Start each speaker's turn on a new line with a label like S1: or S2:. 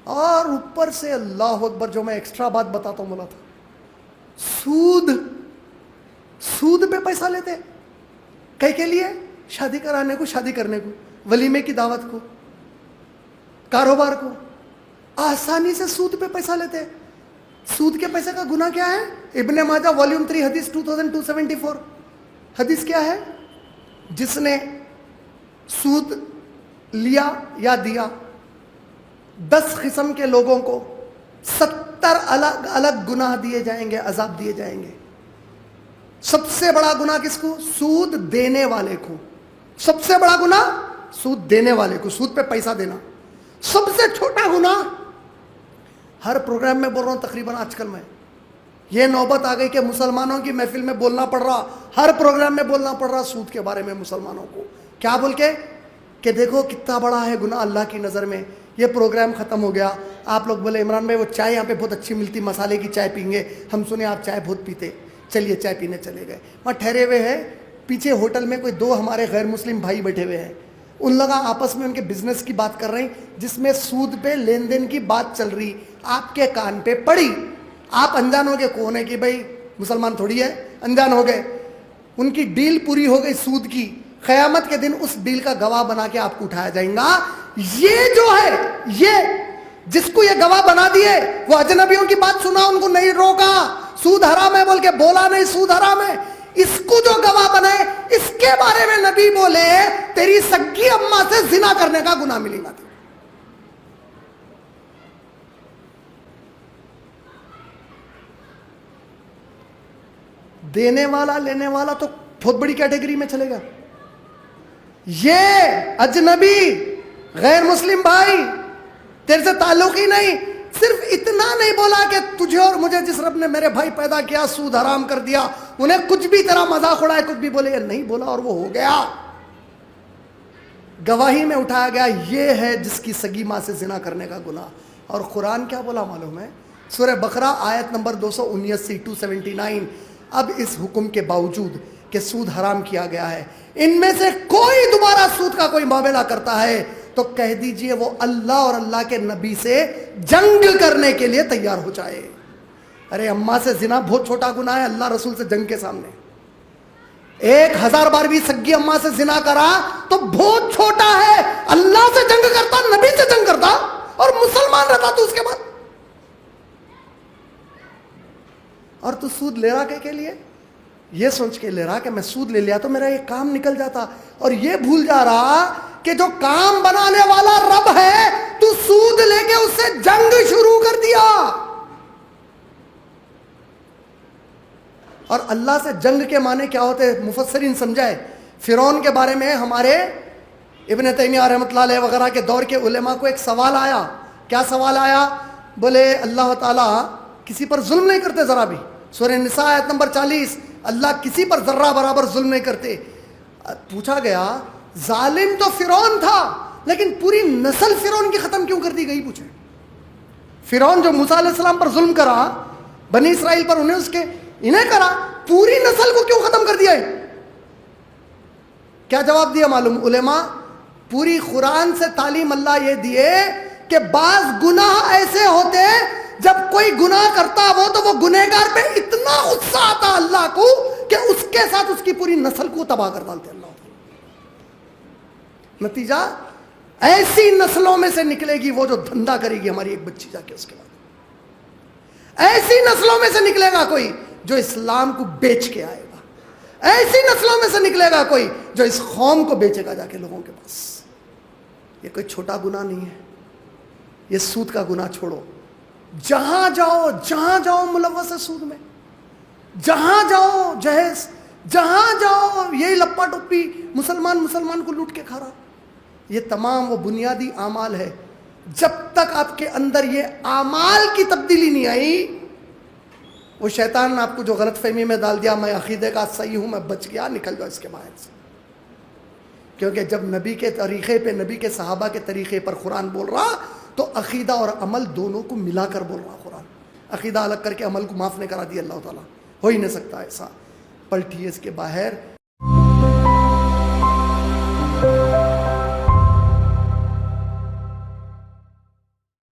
S1: اور اوپر سے اللہ اکبر، جو میں ایکسٹرا بات بتاتا ہوں، بولا تھا سود پہ پیسہ لیتے کئی کے لیے؟ شادی کرانے کو، شادی کرنے کو، ولیمے کی دعوت کو، کاروبار کو، آسانی سے سود پہ پیسہ لیتے. سود کے پیسے کا گناہ کیا ہے؟ ابن ماجہ والیوم 3 حدیث 2274. حدیث کیا ہے؟ جس نے سود لیا یا دیا 10 قسم کے لوگوں کو 70 الگ الگ گناہ دیے جائیں گے، عذاب دیے جائیں گے. سب سے بڑا گناہ کس کو؟ سود دینے والے کو. سب سے بڑا گناہ سود دینے والے کو، سود پہ پیسہ دینا. سب سے چھوٹا گناہ، ہر پروگرام میں بول رہا ہوں تقریباً آج کل میں، یہ نوبت آ گئی کہ مسلمانوں کی محفل میں بولنا پڑ رہا، ہر پروگرام میں بولنا پڑ رہا سود کے بارے میں مسلمانوں کو. کیا بول کے؟ کہ دیکھو کتنا بڑا ہے گناہ اللہ کی نظر میں. یہ پروگرام ختم ہو گیا، آپ لوگ بولے عمران بھائی وہ چائے یہاں پہ بہت اچھی ملتی، مسالے کی چائے پئیں گے، ہم سنے آپ چائے بہت پیتے، چلیے چائے پینے چلے گئے. وہاں ٹھہرے ہوئے ہیں پیچھے ہوٹل میں کوئی 2 ہمارے غیر مسلم بھائی بیٹھے ہوئے ہیں. ان لوگ آپس میں ان کے بزنس کی بات کر رہے ہیں، جس میں سود پہ لین دین کی بات چل رہی. آپ کے کان پہ پڑی، آپ انجان ہو گئے. کون ہے کہ بھائی مسلمان تھوڑی ہے، انجان ہو گئے. ان کی ڈیل پوری ہو گئی سود کی. قیامت کے دن اس ڈیل کا گواہ بنا کے آپ کو اٹھایا جائے گا. یہ جو ہے، یہ جس کو یہ گواہ بنا دیے، وہ اجنبیوں کی بات سنا، ان کو نہیں روکا، سود حرام ہے بول کے بولا نہیں سود حرام ہے. اس کو جو گواہ بنائے، اس کے بارے میں نبی بولے تیری سگی اماں سے زنا کرنے کا گناہ ملے گا. دینے والا لینے والا تو بہت بڑی کیٹیگری میں چلے گا. یہ اجنبی غیر مسلم بھائی تیرے سے تعلق ہی نہیں، صرف اتنا نہیں بولا کہ تجھے اور مجھے جس رب نے میرے بھائی پیدا کیا سود حرام کر دیا، انہیں کچھ بھی تیرا مذاق اڑائے، کچھ بھی بولے، یہ نہیں بولا اور وہ ہو گیا. گواہی میں اٹھایا گیا. یہ ہے جس کی سگی ماں سے زنا کرنے کا گناہ. اور قرآن کیا بولا معلوم ہے؟ سورہ بقرہ آیت نمبر 279 279. اب اس حکم کے باوجود کہ سود حرام کیا گیا ہے، ان میں سے کوئی دوبارہ سود کا کوئی معاملہ کرتا ہے تو کہہ دیجئے وہ اللہ اور اللہ کے نبی سے جنگ کرنے کے لیے تیار ہو جائے. ارے اماں سے زنا بہت چھوٹا گناہ ہے اللہ رسول سے جنگ کے سامنے. 1000 بار بھی سگی اماں سے زنا کرا تو بہت چھوٹا ہے. اللہ سے جنگ کرتا، نبی سے جنگ کرتا اور مسلمان رہتا تو اس کے بعد. اور تو سود لے رہا کے لیے یہ سوچ کے لے رہا کہ میں سود لے لیا تو میرا یہ کام نکل جاتا، اور یہ بھول جا رہا کہ جو کام بنانے والا رب ہے، تو سود لے کے اس سے جنگ شروع کر دیا. اور اللہ سے جنگ کے معنی کیا ہوتے مفسرین سمجھائے. فرعون کے بارے میں ہمارے ابن تیمیہ رحمۃ اللہ علیہ وغیرہ کے دور کے علماء کو ایک سوال آیا. کیا سوال آیا؟ بولے اللہ تعالیٰ کسی پر ظلم نہیں کرتے ذرا بھی. سورہ نساء آیت نمبر 40، اللہ کسی پر ذرہ برابر ظلم نہیں کرتے. پوچھا گیا ظالم تو فرعون تھا، لیکن پوری نسل فرعون کی ختم کیوں کر دی گئی؟ پوچھے فرعون جو موسیٰ علیہ السلام پر ظلم کرا، بنی اسرائیل پر انہیں کرا، پوری نسل کو کیوں ختم کر دیا ہے؟ کیا جواب دیا معلوم؟ علماء پوری قرآن سے تعلیم اللہ یہ دیے کہ بعض گناہ ایسے ہوتے جب کوئی گناہ کرتا تو وہ گنہگار پہ اتنا غصہ آتا اللہ کو کہ اس کے ساتھ اس کی پوری نسل کو تباہ کر ڈالتے اللہ. نتیجہ ایسی نسلوں میں سے نکلے گی وہ جو دھندا کرے گی ہماری ایک بچی جا کے اس کے بعد. ایسی نسلوں میں سے نکلے گا کوئی جو اسلام کو بیچ کے آئے گا. ایسی نسلوں میں سے نکلے گا کوئی جو اس قوم کو بیچے گا جا کے لوگوں کے پاس. یہ کوئی چھوٹا گناہ نہیں ہے. یہ سود کا گناہ چھوڑو. جہاں جاؤ ملوث ہے سود میں. جہاں جاؤ جہیز، جہاں جاؤ یہی لپا ٹپی، مسلمان کو لوٹ کے کھا رہا. یہ تمام وہ بنیادی اعمال ہے. جب تک آپ کے اندر یہ اعمال کی تبدیلی نہیں آئی، وہ شیطان نے آپ کو جو غلط فہمی میں ڈال دیا میں عقیدے کا صحیح ہوں، میں بچ گیا، نکل جاؤ اس کے باہر سے. کیونکہ جب نبی کے طریقے پہ، نبی کے صحابہ کے طریقے پر قرآن بول رہا تو عقیدہ اور عمل دونوں کو ملا کر بول رہا قرآن. عقیدہ الگ کر کے عمل کو معاف نہیں کرا دیا اللہ تعالیٰ. ہو ہی نہیں سکتا ایسا. پلٹیے اس کے باہر.